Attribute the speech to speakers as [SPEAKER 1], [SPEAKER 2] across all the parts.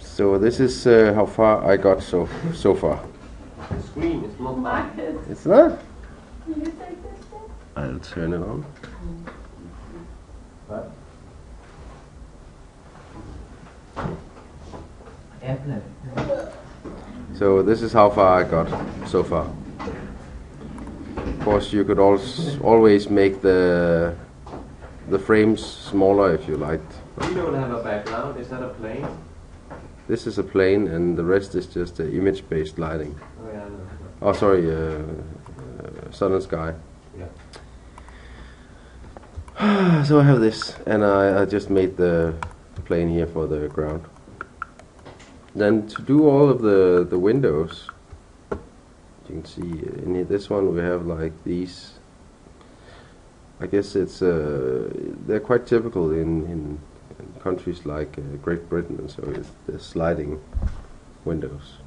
[SPEAKER 1] So this is how far I got so far.
[SPEAKER 2] The screen is not
[SPEAKER 3] Marcus,
[SPEAKER 1] It's not.
[SPEAKER 3] can you take this thing?
[SPEAKER 1] I'll turn it on.
[SPEAKER 2] What?
[SPEAKER 1] So this is how far I got so far. Of course, you could always make the frames smaller if you liked.
[SPEAKER 2] You don't have a background, is that a plane?
[SPEAKER 1] This is a plane, and the rest is just image-based lighting.
[SPEAKER 2] Oh yeah, I know.
[SPEAKER 1] Oh, sorry, sun and sky.
[SPEAKER 2] Yeah.
[SPEAKER 1] So I have this, and I just made the plane here for the ground. Then to do all of the windows, you can see in this one we have like these. I guess it's they're quite typical in countries like Great Britain, and so it's the sliding windows.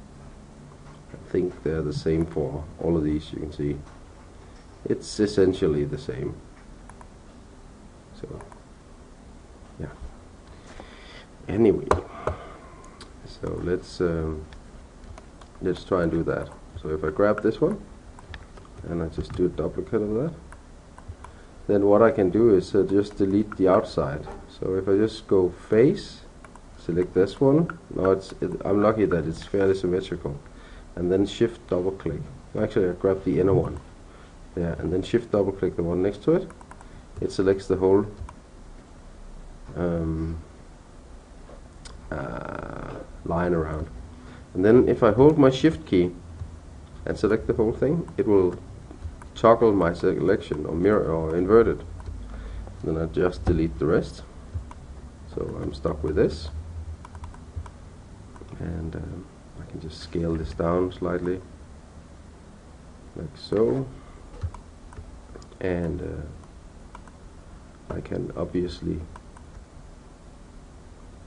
[SPEAKER 1] I think they're the same for all of these. You can see it's essentially the same. So yeah. Anyway, so let's try and do that. So if I grab this one and I just do a duplicate of that, then what I can do is just delete the outside. So if I just go face, select this one. Now I'm lucky that it's fairly symmetrical, and then shift double click. Actually, I grab the inner one there, and then shift double click the one next to it. It selects the whole line around, and then if I hold my shift key and select the whole thing, it will toggle my selection or mirror or invert it. Then I just delete the rest, so I'm stuck with this, and I can just scale this down slightly like so, and I can obviously,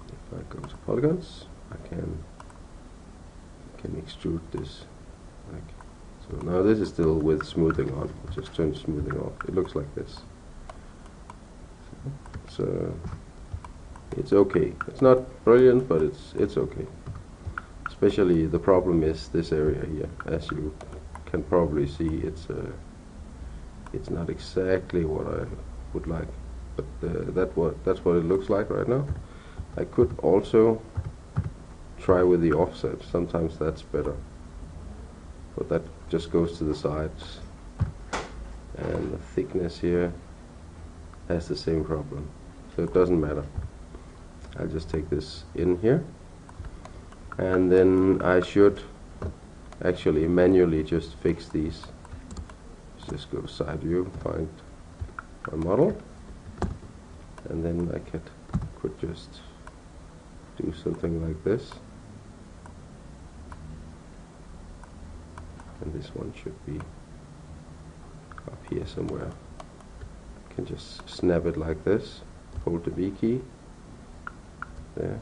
[SPEAKER 1] if I go to polygons, I can extrude this like so. Now this is still with smoothing on. I'll just turn smoothing off. It looks like this. So it's okay. It's not brilliant, but it's okay. Especially the problem is this area here. As you can probably see, it's not exactly what I would like, but that's what it looks like right now. I could also try with the offset. Sometimes that's better, but that just goes to the sides, and the thickness here has the same problem, so it doesn't matter. I'll just take this in here, and then I should actually manually just fix these. Just go side view, find my model, and then I could just do something like this, and this one should be up here somewhere. I can just snap it like this, hold the V key there,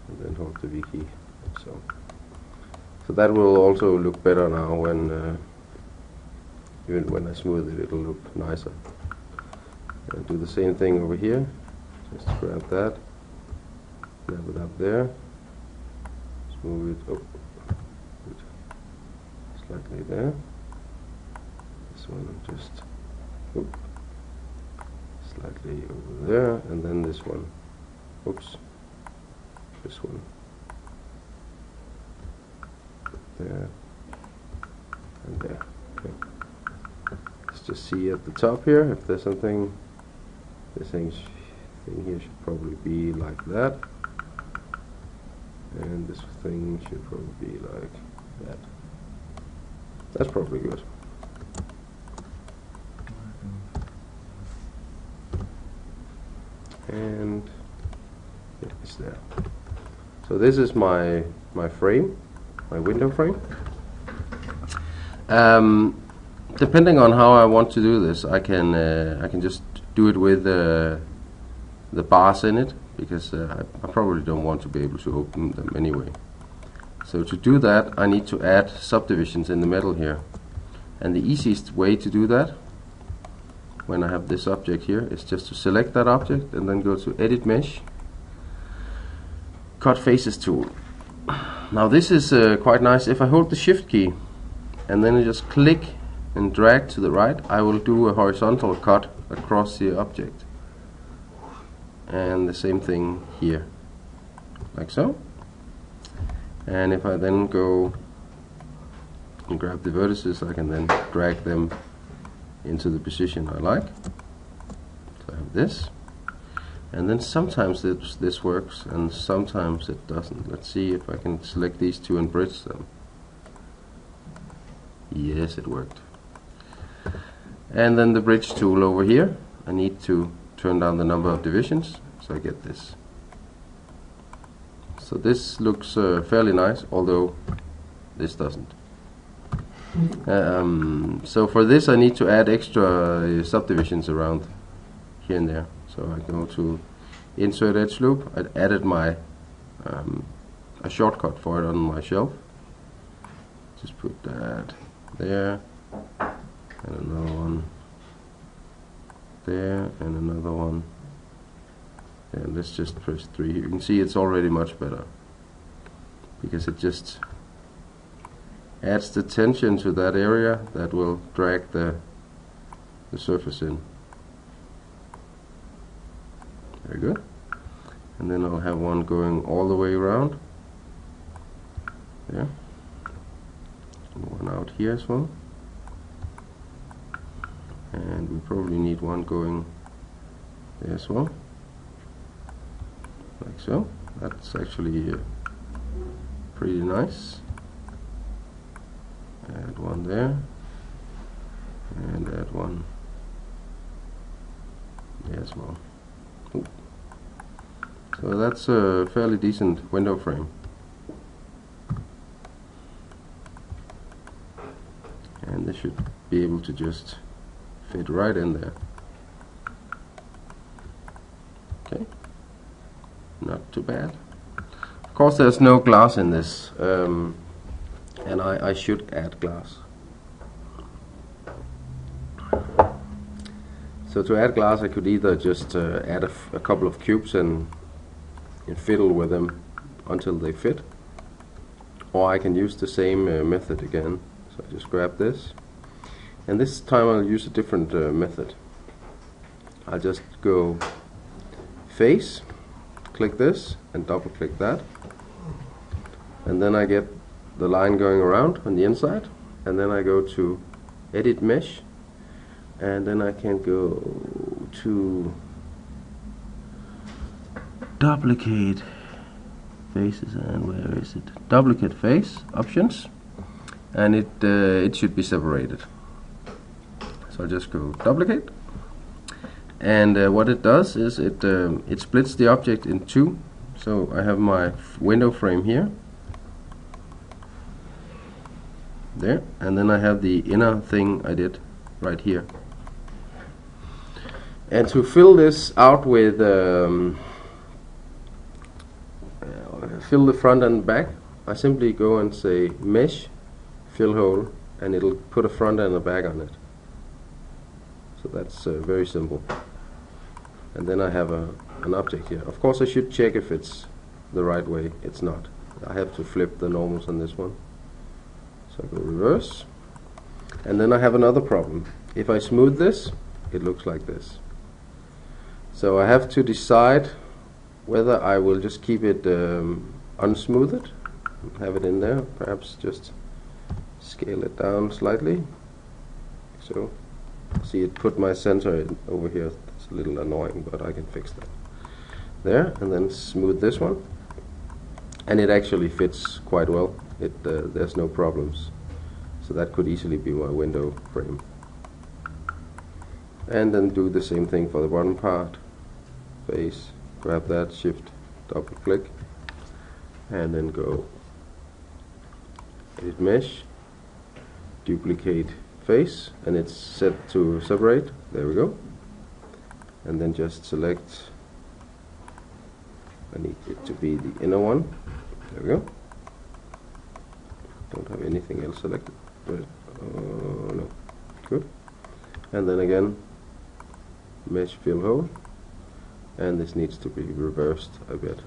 [SPEAKER 1] and then hold the V key. So that will also look better now when even when I smooth it, it'll look nicer. And do the same thing over here. Just grab that, snap it up there, smooth it slightly there. This one just slightly over there, and then this one. This one there and there. Okay. Let's just see at the top here if there's something. This thing here should probably be like that, and this thing should probably be like that. That's probably good. And it's there. So this is my frame, my window frame. Depending on how I want to do this, I can just do it with the bars in it, because I probably don't want to be able to open them anyway. So to do that, I need to add subdivisions in the middle here, and the easiest way to do that, when I have this object here, is just to select that object and then go to Edit Mesh, Cut Faces tool, Now this is quite nice. If I hold the shift key and then I just click and drag to the right, I will do a horizontal cut across the object. And the same thing here, like so. And if I then go and grab the vertices, I can then drag them into the position I like. So I have this. And then sometimes this works and sometimes it doesn't. Let's see if I can select these two and bridge them. Yes, it worked. And then the bridge tool over here, I need to turn down the number of divisions, so I get this. So this looks fairly nice, although this doesn't. So for this I need to add extra subdivisions around here and there. So I go to Insert Edge Loop. I added my a shortcut for it on my shelf. Just put that there, and another one there, and another one. And let's just press 3. You can see it's already much better because it just adds the tension to that area that will drag the surface in. Very good. And then I'll have one going all the way around there, and one out here as well, and we probably need one going there as well, like so. That's actually pretty nice. Add one there and add one there as well. Ooh. So that's a fairly decent window frame. And this should be able to just fit right in there. Okay, not too bad. Of course there's no glass in this, and I should add glass. So to add glass I could either just add a couple of cubes and fiddle with them until they fit, or I can use the same method again. So I just grab this, and this time I'll use a different method. I'll just go face, click this and double click that, and then I get the line going around on the inside, and then I go to edit mesh, and then I can go to duplicate faces, and where is it? Duplicate face options, and it should be separated. So I just go duplicate, and what it does is it splits the object in two. So I have my window frame here, there, and then I have the inner thing I did right here. And to fill this out with fill the front and back, I simply go and say mesh fill hole, and it'll put a front and a back on it. So that's very simple. And then I have an object here. Of course I should check if it's the right way. It's not. I have to flip the normals on this one. So I go reverse, and then I have another problem. If I smooth this, it looks like this. So I have to decide whether I will just keep it unsmoothed, have it in there, perhaps just scale it down slightly. So see, it put my center in over here. It's a little annoying, but I can fix that. There, and then smooth this one, and it actually fits quite well. There's no problems. So that could easily be my window frame. And then do the same thing for the bottom part. Face, grab that, shift, double click, and then go edit mesh, duplicate face, and it's set to separate. There we go. And then just select, I need it to be the inner one. There we go. Don't have anything else selected, but no, good. And then again, mesh fill hole, and this needs to be reversed a bit.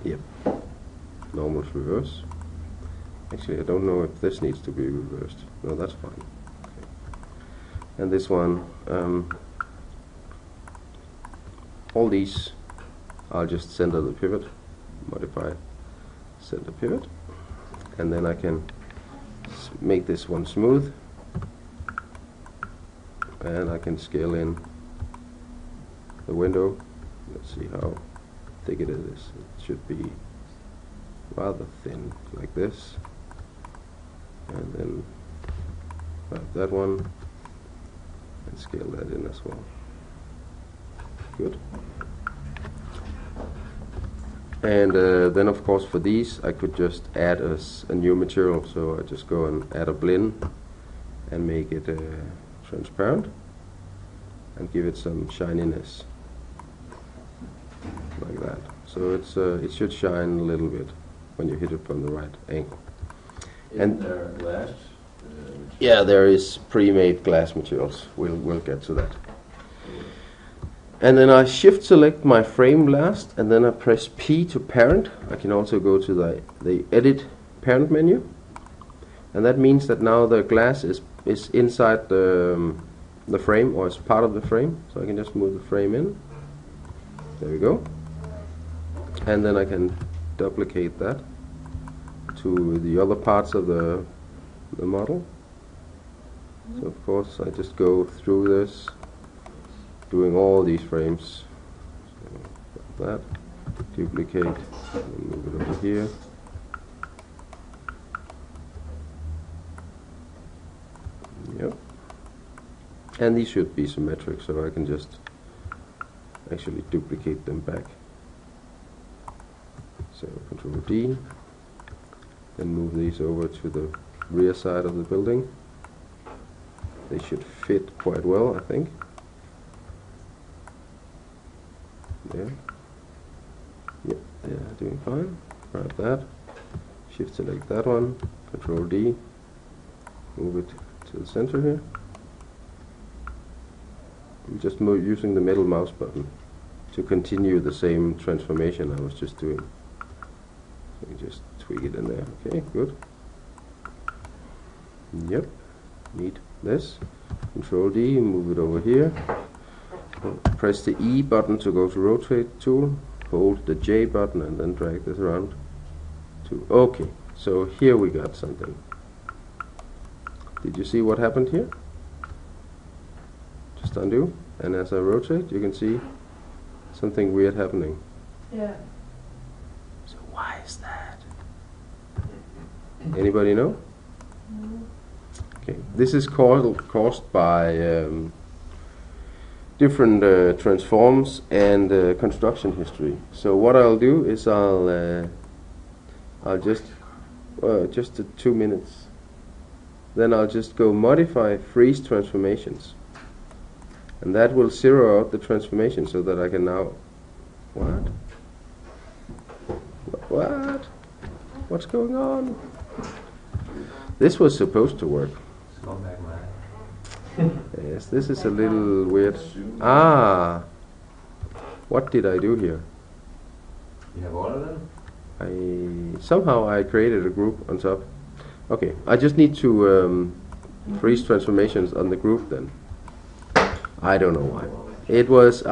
[SPEAKER 1] Yep. Normal reverse. Actually, I don't know if this needs to be reversed. No, that's fine. Okay. And this one, all these, I'll just center the pivot, modify center pivot, and then I can make this one smooth, and I can scale in the window. Let's see how thick it is. It should be rather thin, like this, and then grab that one and scale that in as well. Good. And then of course for these I could just add a new material, so I just go and add a blend and make it transparent and give it some shininess like that. So it's it should shine a little bit when you hit it from the right angle.
[SPEAKER 4] And there glass?
[SPEAKER 1] Yeah, there is pre-made glass materials. We'll get to that. And then I shift select my frame last, and then I press P to parent. I can also go to the edit parent menu, and that means that now the glass is inside the frame, or is part of the frame. So I can just move the frame in. There we go. And then I can duplicate that to the other parts of the model. So of course I just go through this, doing all these frames. So that, duplicate, and move it over here. Yep. And these should be symmetric, so I can just actually duplicate them back. So Control D, then move these over to the rear side of the building. They should fit quite well, I think. There. Yep, they are doing fine. Grab that. Shift select that one. Control D. Move it to the center here. I'm just using the middle mouse button to continue the same transformation I was just doing. So you just tweak it in there. Okay, good. Yep. Need this. Control D, move it over here. Press the E button to go to rotate tool. Hold the J button and then drag this around to okay. So here we got something. Did you see what happened here? Just undo, and as I rotate you can see something weird happening.
[SPEAKER 3] Yeah.
[SPEAKER 1] So why is that? Anybody know?
[SPEAKER 3] No.
[SPEAKER 1] Okay, this is caused by different transforms and construction history. So what I'll do is I'll just 2 minutes. Then I'll just go modify freeze transformations, and that will zero out the transformation so that I can now what? What's going on? This was supposed to work. Yes, this is a little weird. Ah, what did I do here?
[SPEAKER 4] You have all of them?
[SPEAKER 1] Somehow I created a group on top. Okay, I just need to freeze transformations on the group then. I don't know why. It was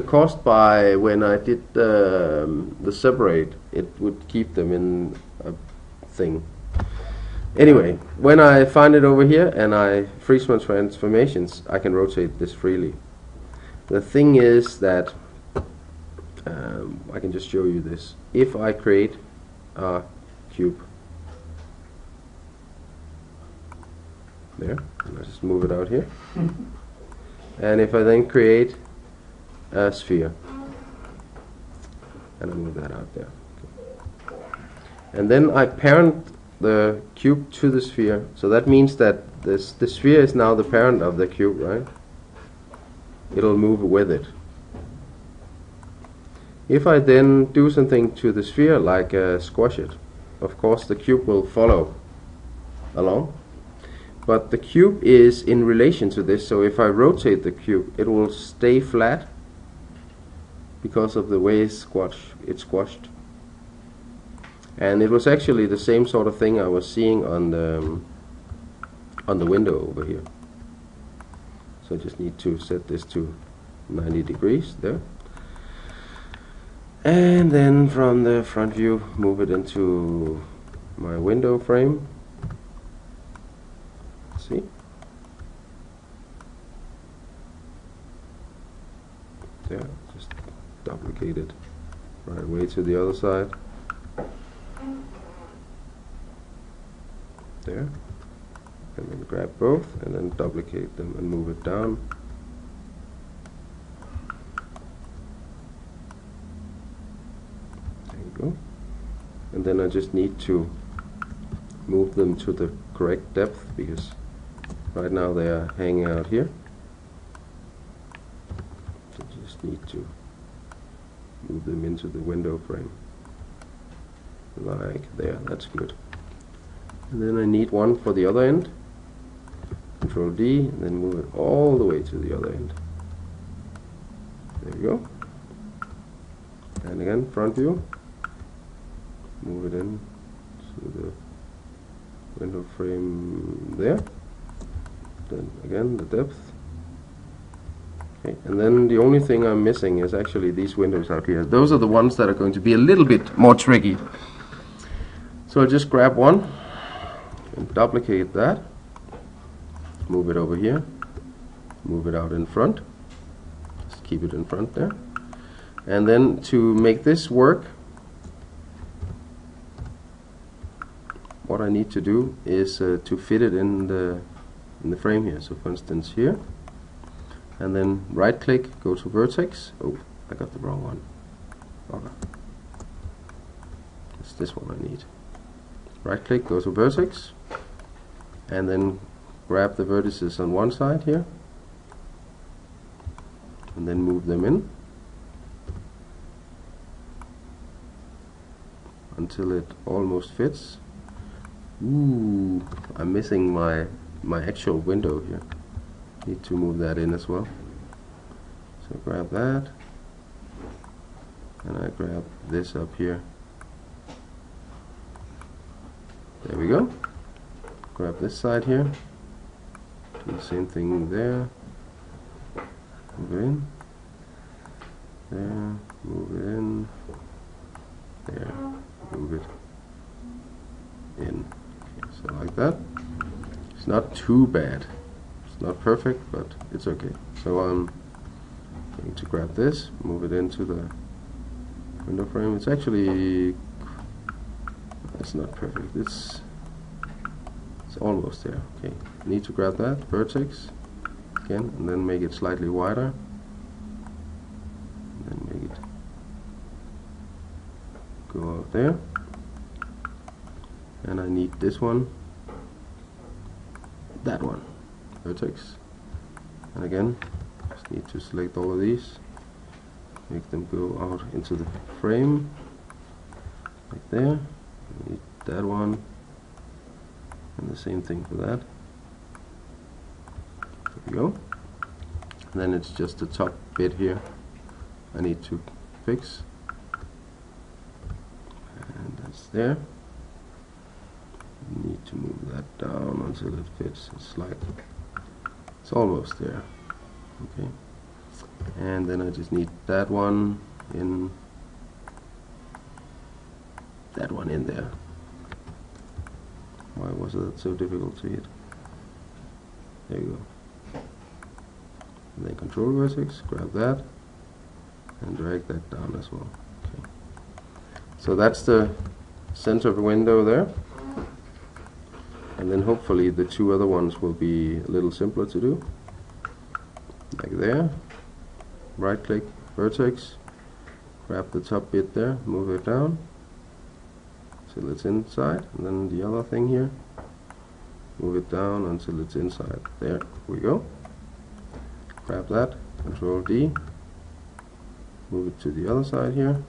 [SPEAKER 1] caused by when I did the separate. It would keep them in a thing. Anyway, when I find it over here and I freeze my transformations, I can rotate this freely. The thing is that I can just show you this. If I create a cube, there, and I just move it out here, and if I then create a sphere, and I move that out there, okay. And then I parent the cube to the sphere, so that means that the sphere is now the parent of the cube, right? It'll move with it. If I then do something to the sphere, like squash it, of course the cube will follow along, but the cube is in relation to this, so if I rotate the cube it will stay flat because of the way it's squashed. And it was actually the same sort of thing I was seeing on the window over here. So I just need to set this to 90 degrees there. And then from the front view, move it into my window frame. See? There, just duplicate it right away to the other side. There. And then grab both and then duplicate them and move it down. There you go. And then I just need to move them to the correct depth, because right now they are hanging out here. So just need to move them into the window frame. Like there, that's good. And then I need one for the other end. Control D, and then move it all the way to the other end. There we go. And again, front view. Move it in to the window frame there. Then again, the depth. Okay, and then the only thing I'm missing is actually these windows out here. Those are the ones that are going to be a little bit more tricky. So I'll just grab one and duplicate that. Move it over here. Move it out in front. Just keep it in front there. And then to make this work, what I need to do is to fit it in the frame here. So for instance here, and then right click, go to vertex. Oh, I got the wrong one. Okay. It's this one I need. Right click, go to vertex, and then grab the vertices on one side here and then move them in until it almost fits. Ooh, I'm missing my actual window here. Need to move that in as well. So grab that, and I grab this up here. There we go. Grab this side here. Do the same thing there. Move it in. There. Move it in. There. Move it in. Okay, so like that. It's not too bad. It's not perfect, but it's okay. So I'm going to grab this, move it into the window frame. It's actually, it's not perfect. It's almost there. Okay, need to grab that vertex again, and then make it slightly wider, and then make it go out there. And I need this one, that one, vertex, and again just need to select all of these, make them go out into the frame like there. I need that one, and the same thing for that. There we go. And then it's just the top bit here I need to fix, and that's there. Need to move that down until it fits. It's almost there. Okay, and then I just need that one in, that one in there. Why was that so difficult to hit? There you go. And then control vertex, grab that and drag that down as well. Okay, so that's the center window there. And then hopefully the two other ones will be a little simpler to do. Like there. Right click, vertex, grab the top bit there, move it down until it's inside, and then the other thing here, move it down until it's inside. There we go. Grab that, control D, move it to the other side here.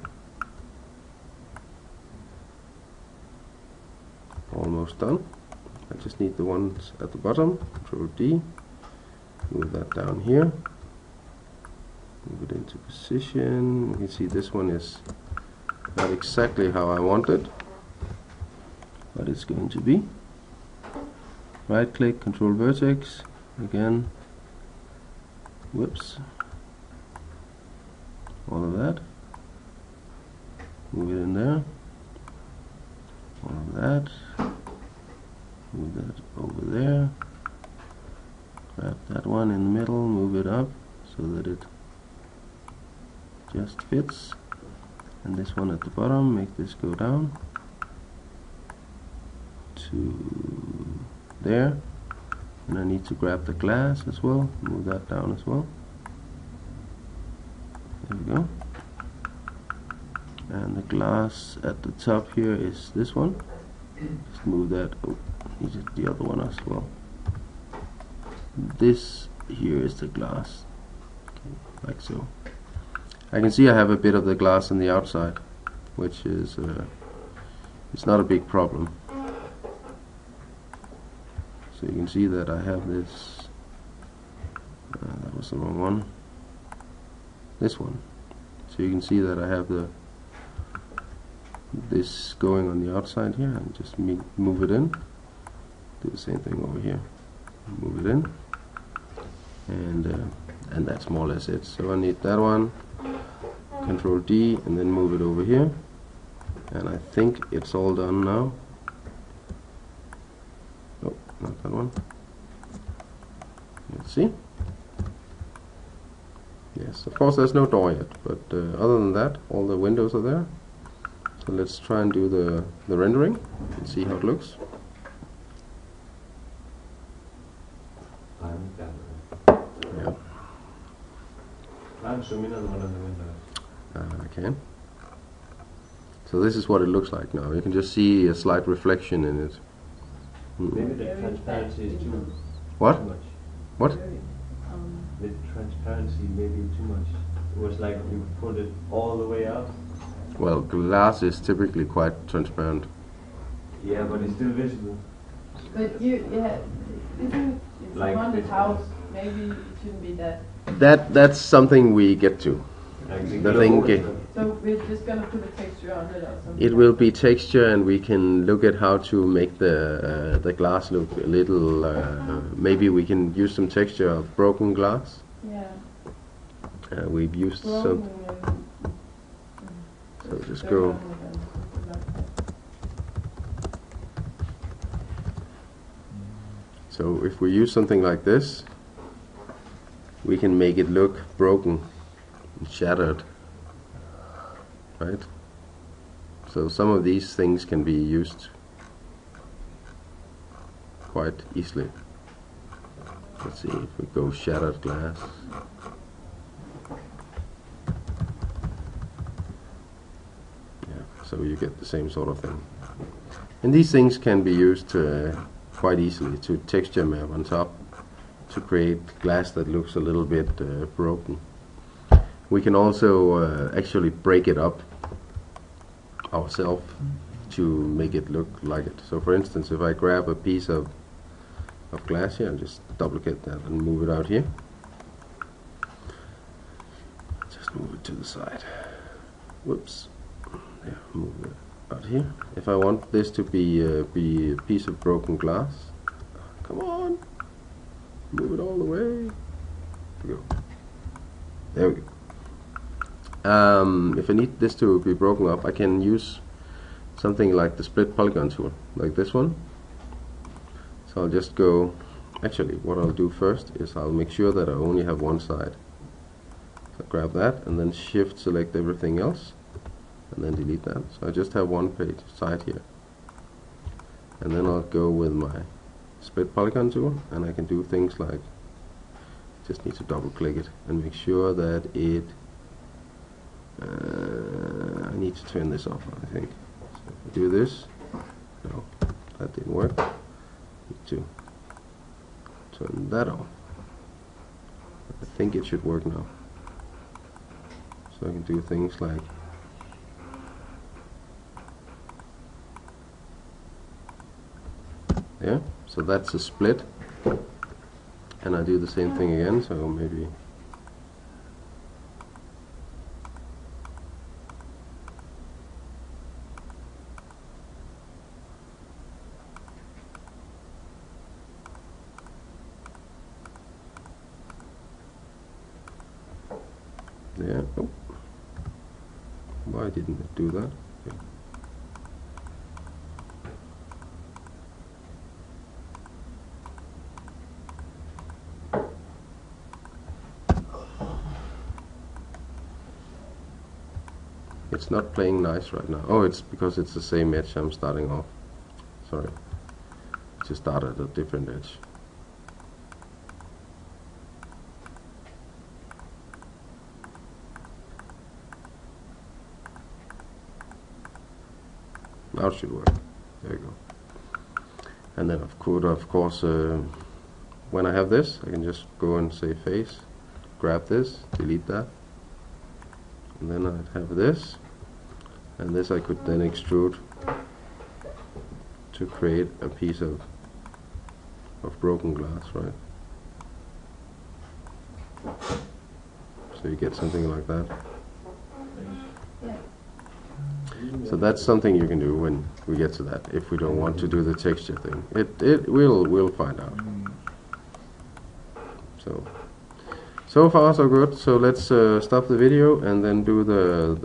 [SPEAKER 1] Almost done. I just need the ones at the bottom. Control D, move that down here, move it into position. You can see this one is not exactly how I want it. what it's going to be. Right click, control vertex, again, whoops, all of that, move it in there, all of that, move that over there, grab that one in the middle, move it up so that it just fits, and this one at the bottom, make this go down to there, and I need to grab the glass as well, move that down as well, there we go, and the glass at the top here is this one, just move that, oh, needed the other one as well, this here is the glass, okay, like so. I can see I have a bit of the glass on the outside, which is it's not a big problem. So you can see that I have this, that was the wrong one, this one. So you can see that I have this going on the outside here, and just move it in. Do the same thing over here, move it in, and that's more or less it. So I need that one, Control D, and then move it over here, and I think it's all done now. Oh, not that one. Let's see. Yes, of course there's no door yet, but other than that, all the windows are there. So let's try and do the rendering and see how it looks. Yeah.
[SPEAKER 2] I'm zooming on one of the windows.
[SPEAKER 1] I can. So this is what it looks like now. You can just see a slight reflection in it.
[SPEAKER 2] Maybe the transparency is too
[SPEAKER 1] What?
[SPEAKER 2] much.
[SPEAKER 1] What?
[SPEAKER 2] The transparency maybe too much. It was like you put it all the way up.
[SPEAKER 1] Well, glass is typically quite transparent.
[SPEAKER 2] Yeah, but it's still visible.
[SPEAKER 3] But isn't it's
[SPEAKER 2] Like
[SPEAKER 3] a haunted
[SPEAKER 2] this
[SPEAKER 3] house, maybe it shouldn't be that.
[SPEAKER 1] That's something we get to. The thing,
[SPEAKER 3] So we're just gonna put a texture on it or something?
[SPEAKER 1] it will be texture, and we can look at how to make the glass look a little, maybe we can use some texture of broken glass.
[SPEAKER 3] Yeah.
[SPEAKER 1] We've used some,
[SPEAKER 3] Broken
[SPEAKER 1] so just
[SPEAKER 3] and
[SPEAKER 1] go,
[SPEAKER 3] dirt on it and something like that.
[SPEAKER 1] so if we use something like this, we can make it look broken, shattered, right? So some of these things can be used quite easily. Let's see if we go shattered glass. Yeah, so you get the same sort of thing. And these things can be used quite easily to texture map on top to create glass that looks a little bit broken. We can also actually break it up ourselves to make it look like it. So for instance, if I grab a piece of glass here, I'll just duplicate that and move it out here. Just move it to the side. Whoops. Yeah, move it out here. If I want this to be a piece of broken glass, come on, move it all the way. There we go. There we go. If I need this to be broken up, I can use something like the split polygon tool, like this one. So I'll just go, actually what I'll do first is I'll make sure that I only have one side. So grab that and then shift select everything else and then delete that. So I just have one page side here. And then I'll go with my split polygon tool and I can do things like, just need to double click it and make sure that it I need to turn this off, I think. So if I do this, no, that didn't work. Need to turn that off. I think it should work now. So I can do things like there. So that's a split, and I do the same thing again. So maybe. yeah. Oh. Why didn't it do that? Okay. It's not playing nice right now. Oh, it's because it's the same edge I'm starting off. Sorry. Just start at a different edge. Now it should work. There you go. And then of course, when I have this, I can just go and say face, grab this, delete that, and then I have this, and this I could then extrude to create a piece of broken glass, right? So you get something like that. So that's something you can do when we get to that, if we don't want to do the texture thing. We'll find out. So far so good. So let's stop the video and then do the